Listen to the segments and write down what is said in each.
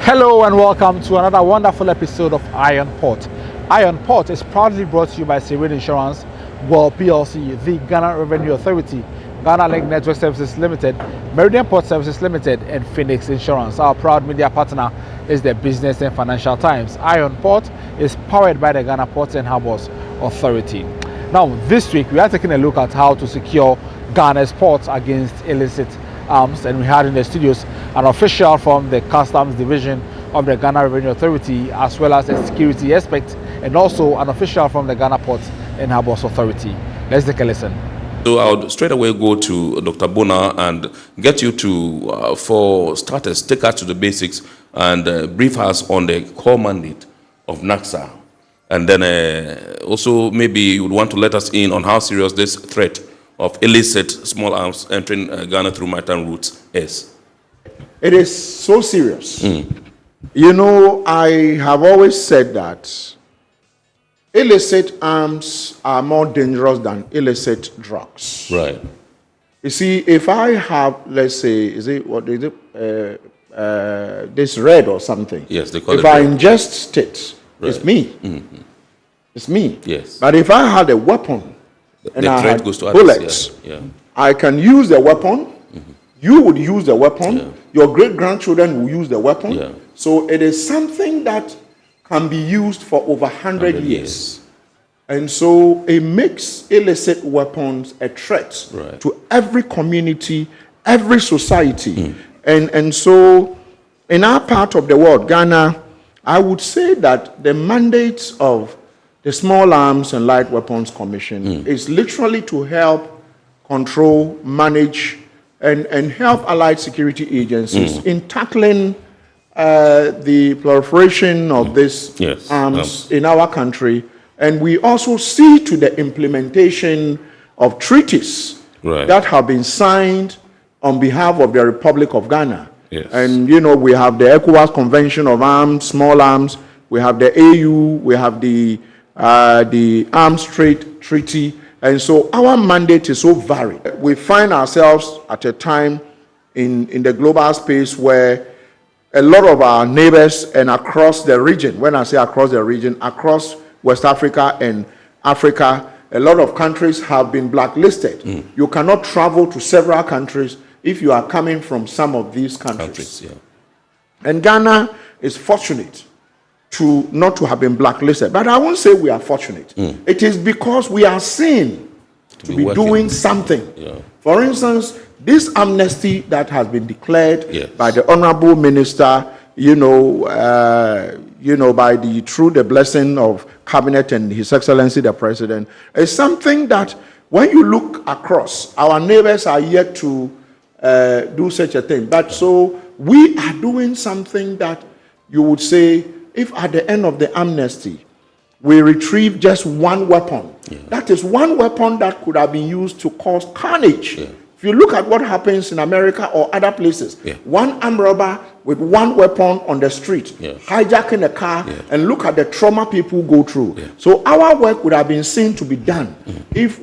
Hello and welcome to another wonderful episode of Iron Port. Iron Port is proudly brought to you by Serene Insurance, World PLC, the Ghana Revenue Authority, Ghana Link Network Services Limited, Meridian Port Services Limited, and Phoenix Insurance. Our proud media partner is the Business and Financial Times. Iron Port is powered by the Ghana Ports and Harbours Authority. Now, this week we are taking a look at how to secure Ghana's ports against illicit arms, and we had in the studios an official from the Customs Division of the Ghana Revenue Authority, as well as a security expert, and also an official from the Ghana Ports and Harbours Authority. Let's take a listen. So I'll straight away go to Dr. Bona and get you to, for starters, take us to the basics and brief us on the core mandate of NACSA. And then also maybe you would want to let us in on how serious this threat of illicit small arms entering Ghana through maritime routes is. It is so serious. You know, I have always said that illicit arms are more dangerous than illicit drugs. Right. You see, if I have, let's say, this red or something. Yes, they call it If I red. ingest it, Right. it's me. It's me. Yes. But if I had a weapon and the I threat had goes to others. bullets, Yeah. I can use the weapon. You would use the weapon. Your great-grandchildren will use the weapon. Yeah. So it is something that can be used for over 100 years. And so it makes illicit weapons a threat Right. to every community, every society. And so in our part of the world, Ghana, I would say that the mandate of the Small Arms and Light Weapons Commission is literally to help control, manage, and help allied security agencies in tackling the proliferation of these arms in our country. And we also see to the implementation of treaties that have been signed on behalf of the Republic of Ghana. Yes. And, you know, we have the ECOWAS Convention of Arms, Small Arms, we have the AU, we have the Arms Trade Treaty. And so our mandate is so varied. We find ourselves at a time in the global space where a lot of our neighbors and across the region, when I say across the region, across West Africa and Africa, a lot of countries have been blacklisted. You cannot travel to several countries if you are coming from some of these countries. And Ghana is fortunate to not to have been blacklisted. But I won't say we are fortunate. It is because we are seen to be doing something. For instance, this amnesty that has been declared by the Honorable Minister, through the blessing of Cabinet and His Excellency the President, is something that when you look across, our neighbors are yet to do such a thing. But so we are doing something that you would say, if at the end of the amnesty, we retrieve just one weapon, that is one weapon that could have been used to cause carnage. If you look at what happens in America or other places, one armed robber with one weapon on the street, hijacking a car, and look at the trauma people go through. So our work would have been seen to be done if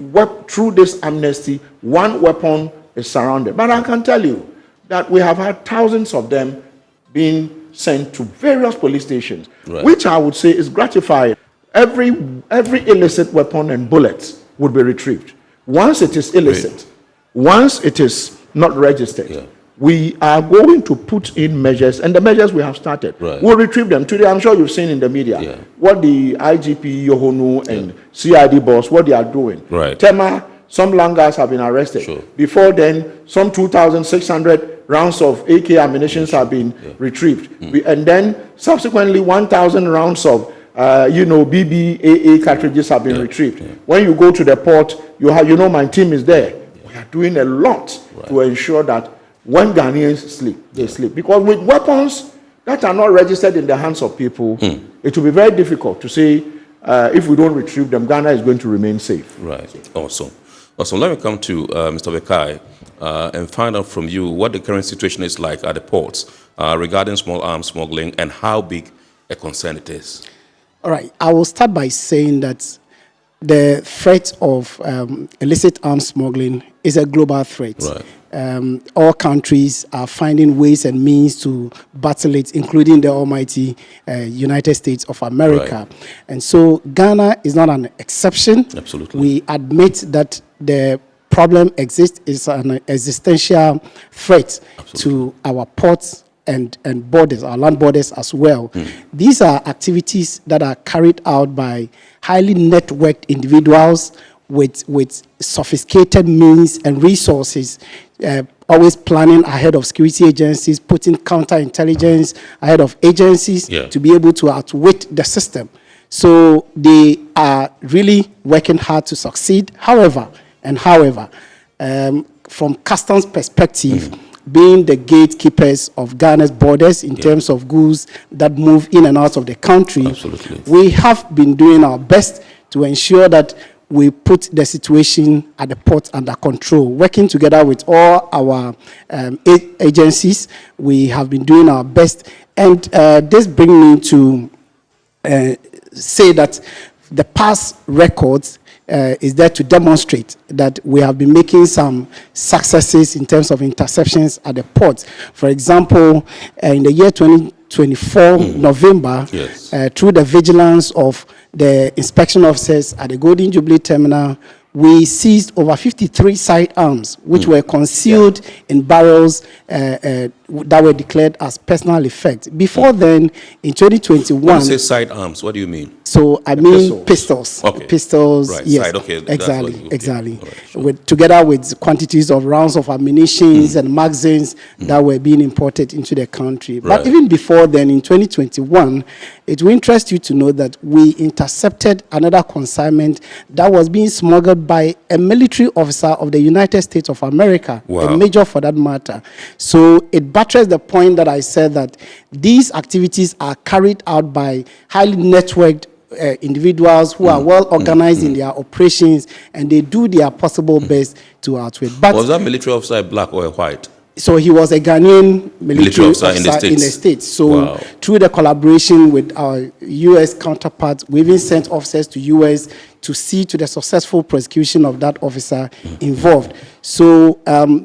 through this amnesty, one weapon is surrounded. But I can tell you that we have had thousands of them being sent to various police stations, which I would say is gratifying. Every illicit weapon and bullet would be retrieved. Once it is illicit, once it is not registered, we are going to put in measures, and the measures we have started. We'll retrieve them. Today, I'm sure you've seen in the media what the IGP, Yohonu, and CID boss, what they are doing. Tema, some langars have been arrested. Before then, some 2,600 rounds of AK ammunition have been retrieved. And then, subsequently, 1,000 rounds of BBAA cartridges have been retrieved. When you go to the port, my team is there. We are doing a lot to ensure that when Ghanaians sleep, they sleep. Because with weapons that are not registered in the hands of people, it will be very difficult to say if we don't retrieve them, Ghana is going to remain safe. Awesome. Let me come to Mr. Bekai and find out from you what the current situation is like at the ports regarding small arms smuggling and how big a concern it is. All right. I will start by saying that the threat of illicit arms smuggling is a global threat. all countries are finding ways and means to battle it, including the almighty United States of America. Right. And so Ghana is not an exception. Absolutely. We admit that the problem exists, is an existential threat to our ports and borders, our land borders as well. These are activities that are carried out by highly networked individuals with sophisticated means and resources, always planning ahead of security agencies, putting counterintelligence ahead of agencies to be able to outwit the system. So they are really working hard to succeed. However, from customs perspective, being the gatekeepers of Ghana's borders in terms of goods that move in and out of the country, we have been doing our best to ensure that we put the situation at the port under control. Working together with all our agencies, we have been doing our best. And this brings me to say that the past records is there to demonstrate that we have been making some successes in terms of interceptions at the port. For example, in the year 2024, November, through the vigilance of the inspection officers at the Golden Jubilee Terminal, we seized over 53 sidearms, which were concealed in barrels that were declared as personal effect. Before then, in 2021... When you say sidearms, what do you mean? So, I mean pistols. Okay. Pistols, right. yes. Side, okay. Exactly. Right, sure. Together with quantities of rounds of ammunition and magazines that were being imported into the country. Right. But even before then, in 2021, it will interest you to know that we intercepted another consignment that was being smuggled by a military officer of the United States of America, a major for that matter. So it buttressed the point that I said that these activities are carried out by highly networked individuals who are well organized in their operations, and they do their possible best to outwit. But was that military officer a black or a white? So he was a Ghanaian military officer in the States. So through the collaboration with our U.S. counterparts, we even sent officers to U.S. to see to the successful prosecution of that officer involved. So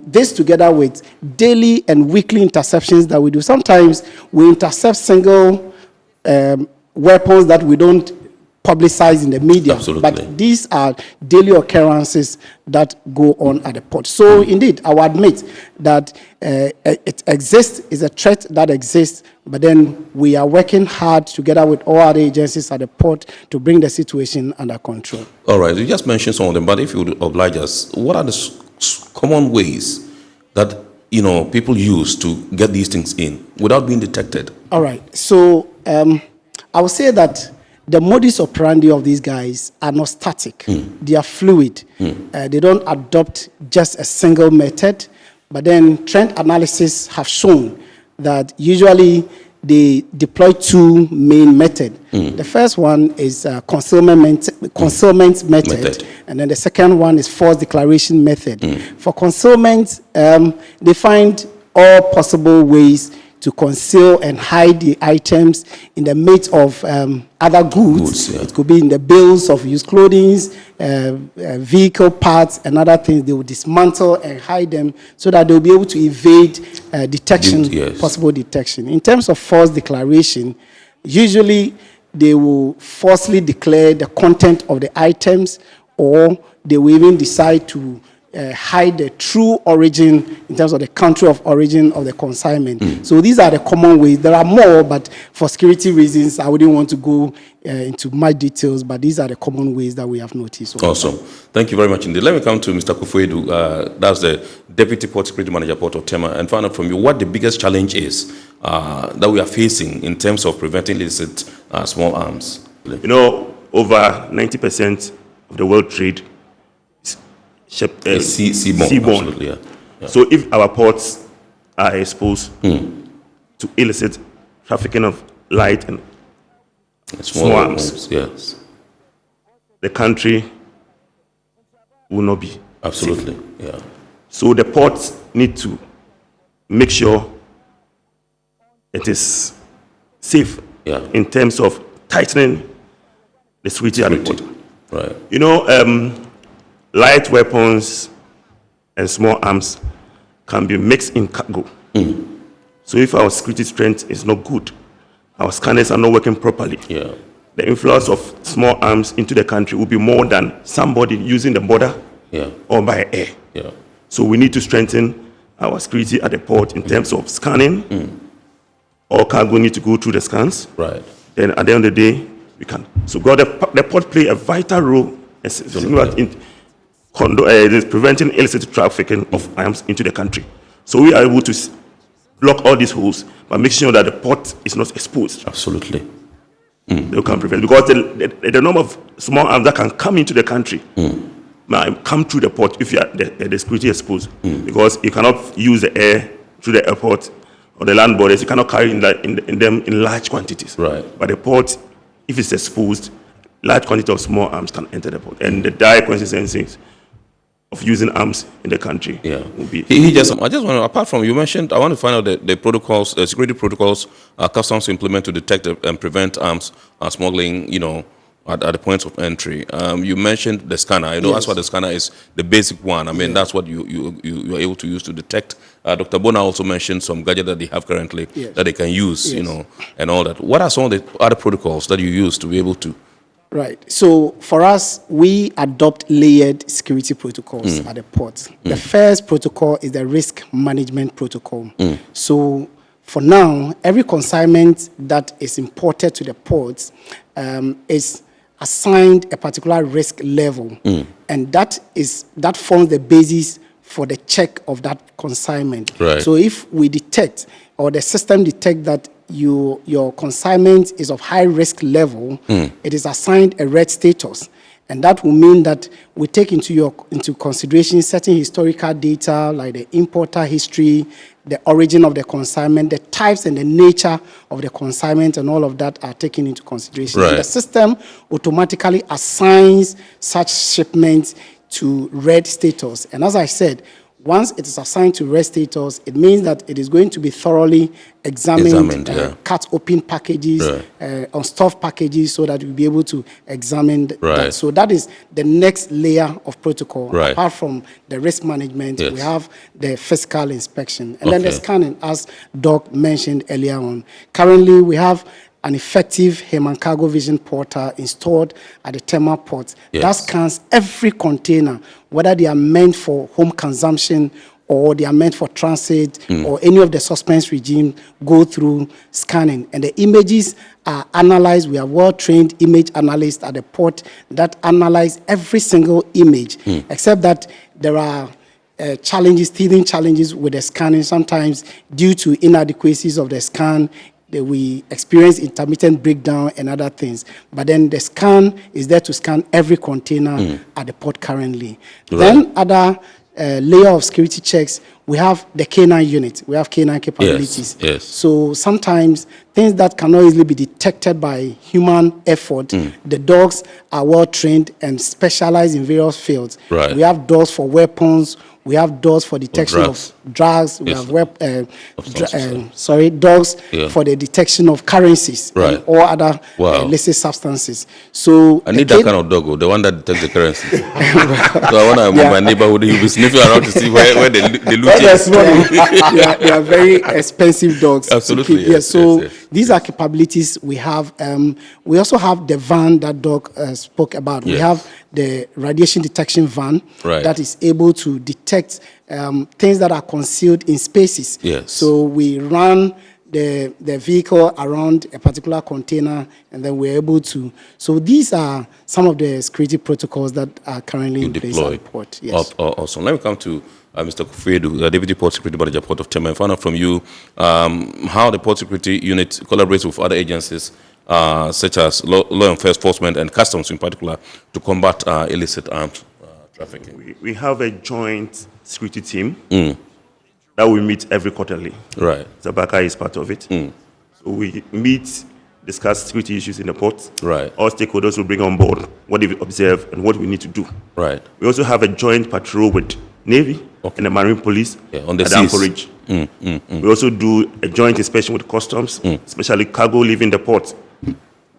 this together with daily and weekly interceptions that we do. Sometimes we intercept single weapons that we don't publicize in the media. Absolutely. But these are daily occurrences that go on at the port. So indeed, I will admit that it exists, is a threat that exists, but then we are working hard together with all other agencies at the port to bring the situation under control. All right, you just mentioned some of them, but if you would oblige us, what are the common ways that people use to get these things in without being detected? All right, so I would say that the modus operandi of these guys are not static. They are fluid. They don't adopt just a single method, but then trend analysis have shown that usually they deploy two main methods. The first one is concealment method, and then the second one is false declaration method. For concealment, they find all possible ways to conceal and hide the items in the midst of other goods. It could be in the bills of used clothing, vehicle parts, and other things. They will dismantle and hide them so that they'll be able to evade detection, possible detection. In terms of false declaration, usually they will falsely declare the content of the items, or they will even decide to hide the true origin in terms of the country of origin of the consignment. So these are the common ways. There are more, but for security reasons, I wouldn't want to go into much details, but these are the common ways that we have noticed. Awesome. Thank you very much indeed. Let me come to Mr. Kufuedu. That's the Deputy Port Security Manager, Port of Tema, and find out from you what the biggest challenge is that we are facing in terms of preventing illicit small arms. Over 90% of the world trade seaborne. Absolutely, yeah. So if our ports are exposed to illicit trafficking of light and small arms, the country will not be absolutely safe. Yeah. So the ports need to make sure it is safe in terms of tightening the security at the port. Right. Light weapons and small arms can be mixed in cargo. So if our security strength is not good, our scanners are not working properly, the influx of small arms into the country will be more than somebody using the border or by air. So we need to strengthen our security at the port in terms of scanning. All cargo need to go through the scans. Then at the end of the day, we can. So the port play a vital role in preventing illicit trafficking of arms into the country. So we are able to block all these holes by making sure that the port is not exposed. Absolutely. They can prevent, because the number of small arms that can come into the country might come through the port if you are the security exposed. Because you cannot use the air through the airport or the land borders. You cannot carry in them in large quantities. But the port, if it's exposed, large quantity of small arms can enter the port, and the dire consequences of using arms in the country will be. I just want to, apart from, you mentioned, I want to find out the protocols, security protocols customs implement to detect and prevent arms smuggling, at the points of entry. You mentioned the scanner. I know that's what the scanner is, the basic one. I mean, that's what you are able to use to detect. Dr. Bona also mentioned some gadget that they have currently that they can use, and all that. What are some of the other protocols that you use to be able to? Right. So for us, we adopt layered security protocols at the port. The first protocol is the risk management protocol. So for now, every consignment that is imported to the ports is assigned a particular risk level, and that forms the basis for the check of that consignment. So if we detect, or the system detect that your consignment is of high risk level, it is assigned a red status, and that will mean that we take into consideration certain historical data like the importer history, the origin of the consignment, the types and the nature of the consignment, and all of that are taken into consideration. And the system automatically assigns such shipments to red status. And as I said, once it is assigned to red status, it means that it is going to be thoroughly examined, cut open packages, unstuffed packages, so that we'll be able to examine that. So that is the next layer of protocol. Apart from the risk management, we have the physical inspection. And then the scanning, as Doc mentioned earlier on. Currently, we have an effective human cargo vision portal installed at the Tema port that scans every container, whether they are meant for home consumption or they are meant for transit or any of the suspense regime, go through scanning. And the images are analyzed. We have well-trained image analysts at the port that analyze every single image, except that there are teething challenges with the scanning. Sometimes due to inadequacies of the scan, we experience intermittent breakdown and other things. But then the scan is there to scan every container at the port currently. Then other layer of security checks, we have the K9 unit. We have K9 capabilities. So sometimes things that cannot easily be detected by human effort, the dogs are well trained and specialized in various fields. We have dogs for weapons. We have dogs for detection of drugs. We have dogs for the detection of currencies and all other illicit substances. So I need that kind of dog, the one that detects the currencies. So I want to move my neighborhood. He'll be sniffing around to see where the loot is. They are very expensive dogs. Absolutely. These are capabilities we have. We also have the van that Doc spoke about. We have the radiation detection van that is able to detect things that are concealed in spaces. So we run the vehicle around a particular container, and then we're able to. So these are some of the security protocols that are currently in place at the port. Awesome. Let me come to Mr. Kufedu, the Deputy Port Security Manager, Port of Tema, and find out from you how the Port Security Unit collaborates with other agencies such as law enforcement and customs in particular to combat illicit arms trafficking. We have a joint security team that we meet every quarterly. Zabaka is part of it. So we meet, discuss security issues in the port. All stakeholders will bring on board what they've observed and what we need to do. We also have a joint patrol with Navy and the Marine Police on the at Anchorage. We also do a joint inspection with customs, especially cargo leaving the port.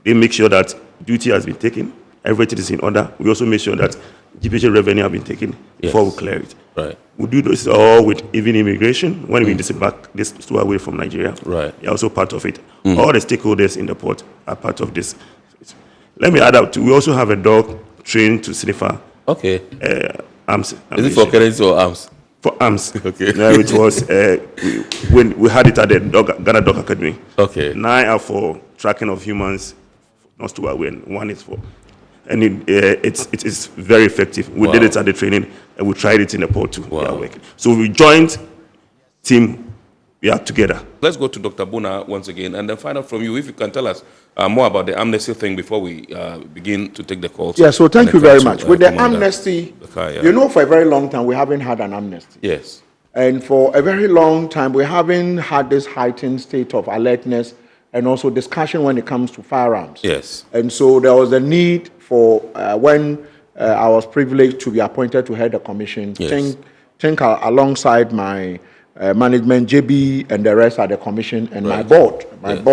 They make sure that duty has been taken, everything is in order. We also make sure that GPHA revenue has been taken before we clear it. Right. We do this all with even immigration when we disembark this store away from Nigeria. Right. They're also part of it. All the stakeholders in the port are part of this. Let me add up to, we also have a dog trained to sniffer Okay. arms. Is it for currency or arms? For arms. Okay. It was, when we had it at the Ghana Dog Academy. Okay. 9 are for tracking of humans, not to away, and 1 is for, and it is very effective. We did it at the training, and we tried it in the port too. Wow. We are working. So we joined team, we are together. Let's go to Dr. Bona once again, and then find out from you if you can tell us more about the amnesty thing before we begin to take the calls. Yeah, so thank you very much. With the Commander amnesty, Bakaya. you know, for a very long time, we haven't had an amnesty. Yes. And for a very long time, we haven't had this heightened state of alertness and also discussion when it comes to firearms. Yes. And so there was a need for, when I was privileged to be appointed to head the commission, Yes. think alongside my management, JB and the rest at the commission, and my Right.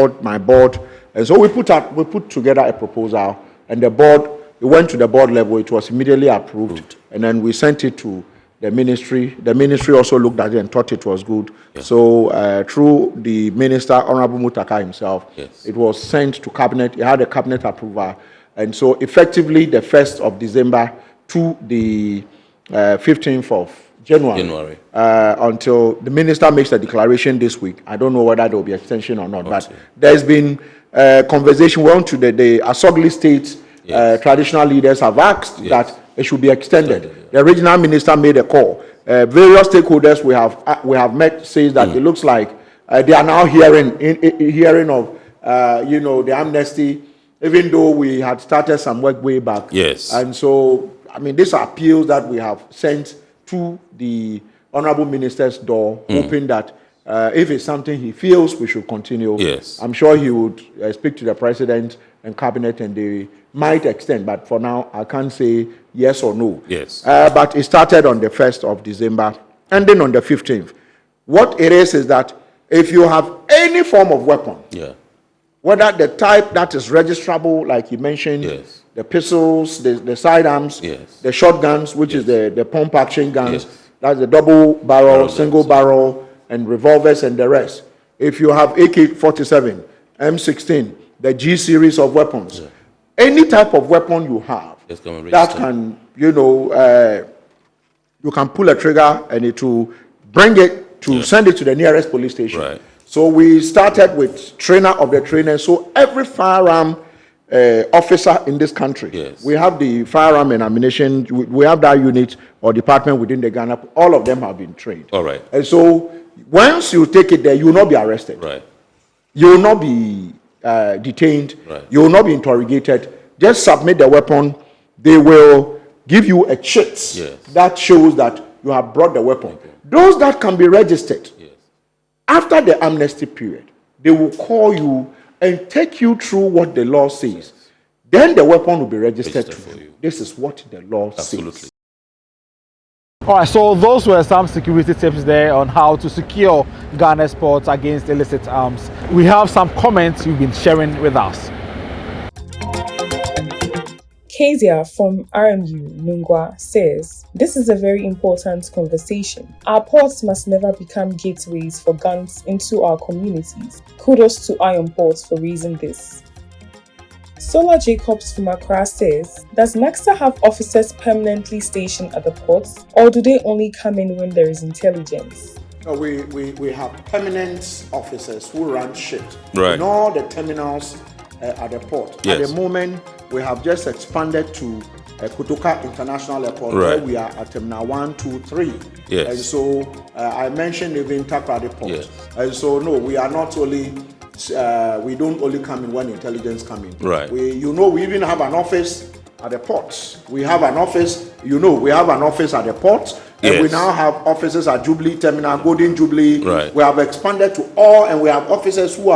board. And so we put together a proposal, and the board, it went to the board level, it was immediately approved, and then we sent it to the ministry. The ministry also looked at it and thought it was good. Yeah. So through the minister, Honorable Mutaka himself, Yes. it was sent to cabinet. It had a cabinet approval. And so effectively the 1st of December to the 15th of January. Until the minister makes a declaration this week. I don't know whether there will be extension or not, but there's been conversation. We went to the Asogli State. Yes. Traditional leaders have asked Yes. that it should be extended. Extended, The regional minister made a call. Various stakeholders we have met says that it looks like they are now hearing of the amnesty, even though we had started some work way back. Yes. And so, I mean, these are appeals that we have sent to the honorable minister's door, hoping that if it's something he feels we should continue. Yes. I'm sure he would speak to the president and cabinet, and they might extend, but for now I can't say yes or no. Yes. But it started on the 1st of December, ending on the 15th. What it is that if you have any form of weapon, Yeah. whether the type that is registrable, like you mentioned, Yes. the pistols, the sidearms, Yes. the shotguns, which is the pump action guns, Yes. that's the double barrel, Barrel single guns. barrel, and revolvers and the rest. If you have AK-47, M16, the G series of weapons, any type of weapon you have Just come and that register. can, you can pull a trigger and it will bring it to send it to the nearest police station. Right. So we started with trainer of the trainer. So every firearm officer in this country, Yes. we have the firearm and ammunition, we have that unit or department within the Ghana, all of them have been trained. All right. And so once you take it there, you will not be arrested. Right. You will not be detained. Right. You will not be interrogated. Just submit the weapon. They will give you a cheat Yes. that shows that you have brought the weapon. Those that can be registered, Yes. after the amnesty period, they will call you and take you through what the law says. Then the weapon will be registered Register to for you. you. This is what the law Absolutely. says. All right, so those were some security tips there on how to secure Ghana's ports against illicit arms. We have some comments you've been sharing with us. Kezia from RMU Nungwa says, "This is a very important conversation. Our ports must never become gateways for guns into our communities. Kudos to Iron Ports for raising this." Sola Jacobs from Accra says, "Does NACSA have officers permanently stationed at the ports, or do they only come in when there is intelligence?" No, we have permanent officers who run shift Right. in all the terminals at the port. Yes. At the moment, we have just expanded to Kotoka International Airport, Right. where we are at Terminal 1, 2, 3. Yes. And so I mentioned even Takrady Port. Yes. And so no, we are not only we don't only come in when intelligence come in. Right. We even have an office at the ports. We have an office, we have an office at the ports. And we Yes. now have offices at Jubilee Terminal, Golden Jubilee. Right. We have expanded to all, and we have officers who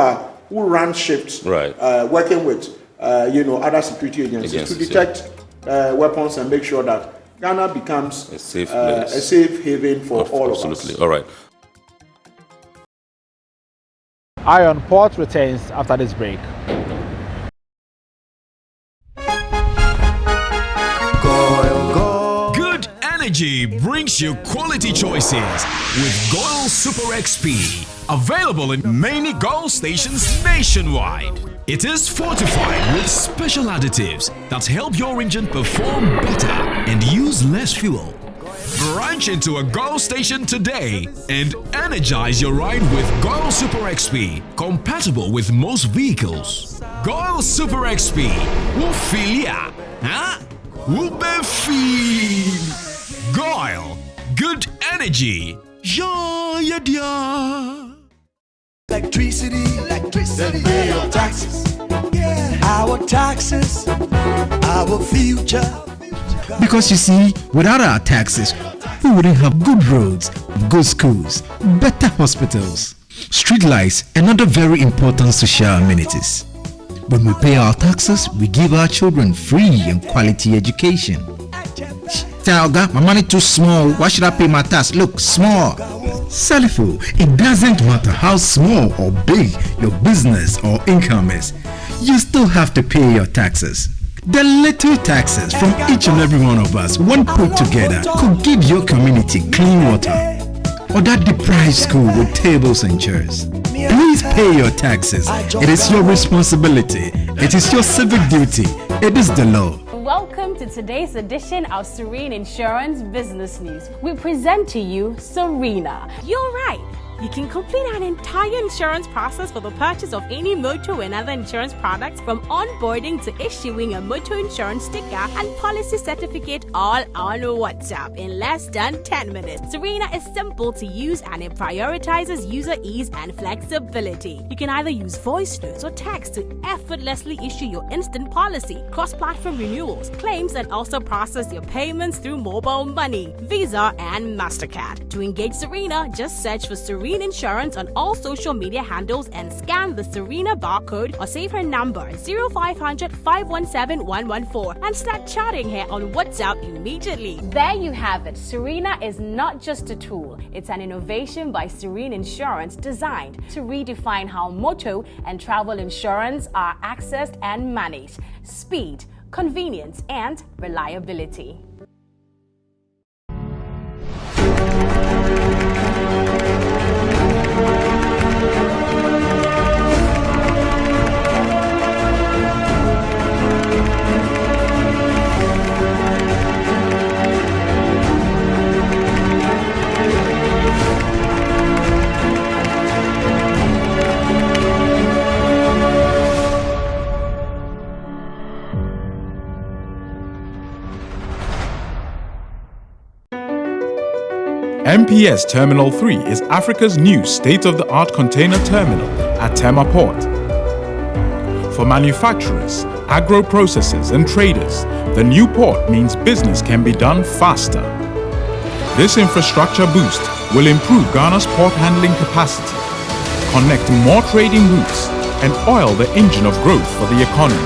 run shifts, Right. working with other security agencies to detect weapons and make sure that Ghana becomes A safe place. a safe haven for all of us. Absolutely. All right. Iron Port returns after this break. Good Energy brings you quality choices with Goil Super XP. Available in many Goil stations nationwide. It is fortified with special additives that help your engine perform better and use less fuel. Branch into a Goil station today and energize your ride with Goil Super XP, compatible with most vehicles. Goil Super XP, Wufilia, huh? Wubefeel. Goil, good energy. Yeah, yeah. Electricity, then pay your taxes. Yeah. Our taxes, our future. Because you see, without our taxes, we wouldn't have good roads, good schools, better hospitals, street lights, and other very important social amenities. When we pay our taxes, we give our children free and quality education. Talga, my money too small. Why should I pay my tax? Look, small. Salifo, it doesn't matter how small or big your business or income is. You still have to pay your taxes. The little taxes from each and every one of us, when put together, could give your community clean water or that deprived school with tables and chairs. Please pay your taxes. It is your responsibility. It is your civic duty. It is the law. Welcome to today's edition of Serene Insurance Business News. We present to you Serena. You're right. You can complete an entire insurance process for the purchase of any motor and other insurance products, from onboarding to issuing a motor insurance sticker and policy certificate, all on WhatsApp in less than 10 minutes. Serena is simple to use and it prioritizes user ease and flexibility. You can either use voice notes or text to effortlessly issue your instant policy, cross-platform renewals, claims, and also process your payments through mobile money, Visa, and MasterCard. To engage Serena, just search for Serena Insurance on all social media handles and scan the Serena barcode or save her number 0500 517 114 and start chatting her on WhatsApp immediately. There you have it. Serena is not just a tool, it's an innovation by Serene Insurance designed to redefine how motor and travel insurance are accessed and managed. Speed, convenience, and reliability. MPS Terminal 3 is Africa's new state-of-the-art container terminal at Tema Port. For manufacturers, agro-processors and traders, the new port means business can be done faster. This infrastructure boost will improve Ghana's port handling capacity, connect more trading routes, and oil the engine of growth for the economy,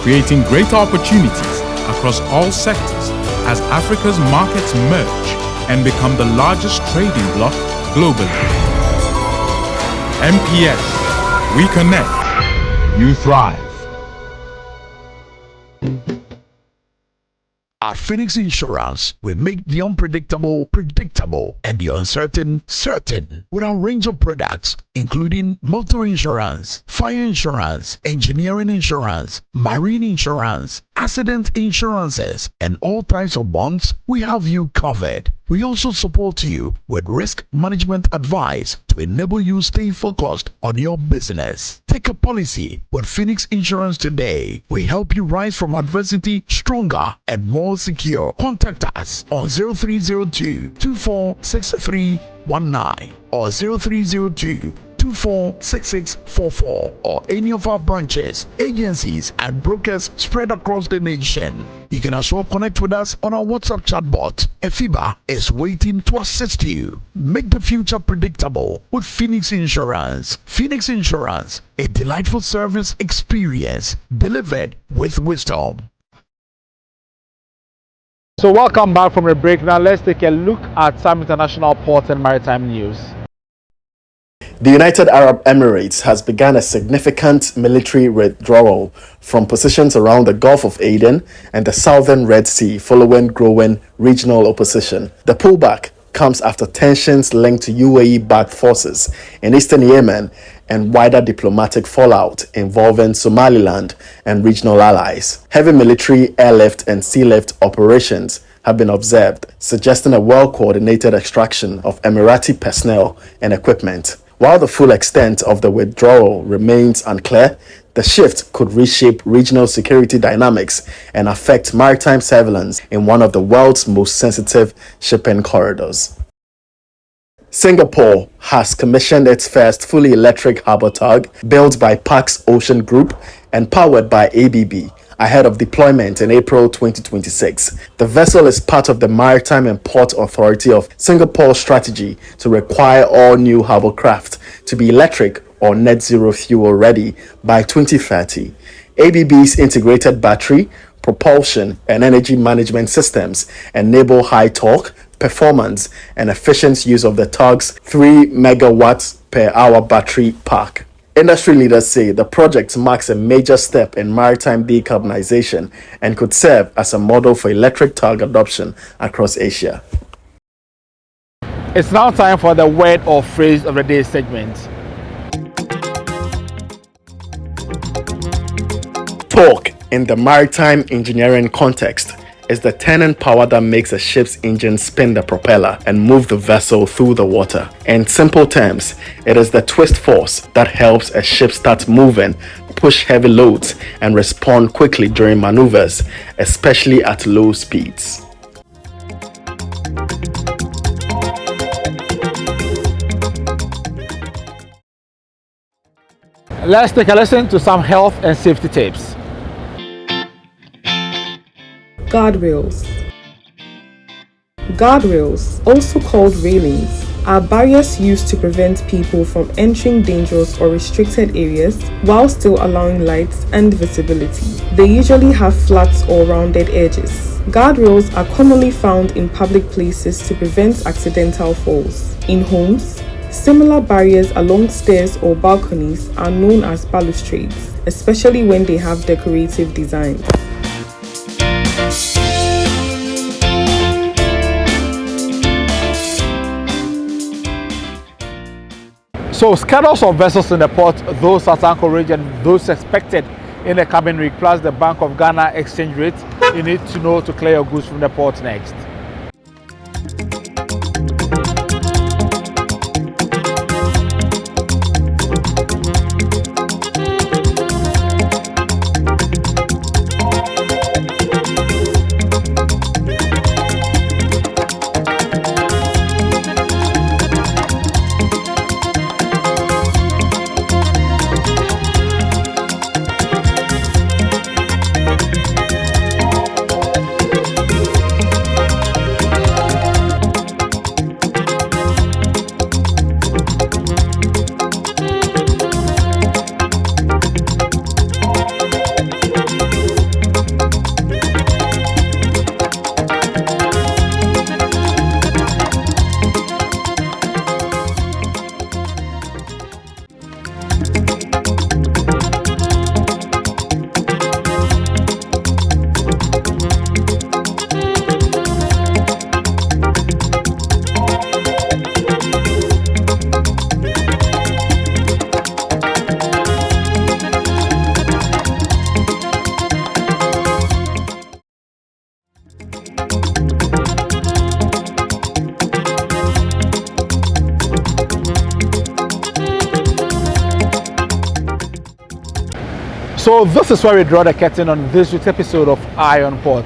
creating greater opportunities across all sectors as Africa's markets merge and become the largest trading bloc globally. MPS, we connect, you thrive. At Phoenix Insurance, we make the unpredictable predictable and the uncertain certain with our range of products, including motor insurance, fire insurance, engineering insurance, marine insurance, accident insurances, and all types of bonds. We have you covered. We also support you with risk management advice to enable you stay focused on your business. Take a policy with Phoenix Insurance today. We help you rise from adversity stronger and more secure. Contact us on 0302 246319 or 0302 246644 or any of our branches, agencies, and brokers spread across the nation. You can as well connect with us on our WhatsApp chatbot. FIBA is waiting to assist you. Make the future predictable with Phoenix Insurance. Phoenix Insurance, a delightful service experience delivered with wisdom. So welcome back from a break. Now let's take a look at some international ports and maritime news. The United Arab Emirates has begun a significant military withdrawal from positions around the Gulf of Aden and the southern Red Sea following growing regional opposition. The pullback comes after tensions linked to UAE-backed forces in eastern Yemen and wider diplomatic fallout involving Somaliland and regional allies. Heavy military airlift and sealift operations have been observed, suggesting a well-coordinated extraction of Emirati personnel and equipment. While the full extent of the withdrawal remains unclear, the shift could reshape regional security dynamics and affect maritime surveillance in one of the world's most sensitive shipping corridors. Singapore has commissioned its first fully electric harbour tug, built by Pax Ocean Group and powered by ABB, ahead of deployment in April 2026. The vessel is part of the Maritime and Port Authority of Singapore's strategy to require all new harbour craft to be electric or net zero fuel ready by 2030. ABB's integrated battery, propulsion, and energy management systems enable high torque, performance, and efficient use of the tug's 3 megawatts per hour battery pack. Industry leaders say the project marks a major step in maritime decarbonization and could serve as a model for electric tug adoption across Asia. It's now time for the word or phrase of the day segment. Torque, in the maritime engineering context, is the turning power that makes a ship's engine spin the propeller and move the vessel through the water. In simple terms, it is the twist force that helps a ship start moving, push heavy loads, and respond quickly during maneuvers, especially at low speeds. Let's take a listen to some health and safety tips. Guardrails. Guardrails, also called railings, are barriers used to prevent people from entering dangerous or restricted areas while still allowing light and visibility. They usually have flat or rounded edges. Guardrails are commonly found in public places to prevent accidental falls. In homes, similar barriers along stairs or balconies are known as balustrades, especially when they have decorative designs. So schedules of vessels in the port, those at anchorage and those expected in the cabin rig, plus the Bank of Ghana exchange rate you need to know to clear your goods from the port next. So this is where we draw the curtain on this week's episode of Eye on Port.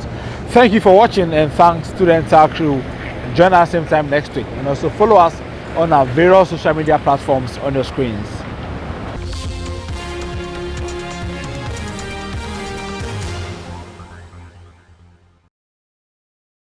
Thank you for watching, and thanks to the entire crew. Join us same time next week, and also follow us on our various social media platforms on your screens.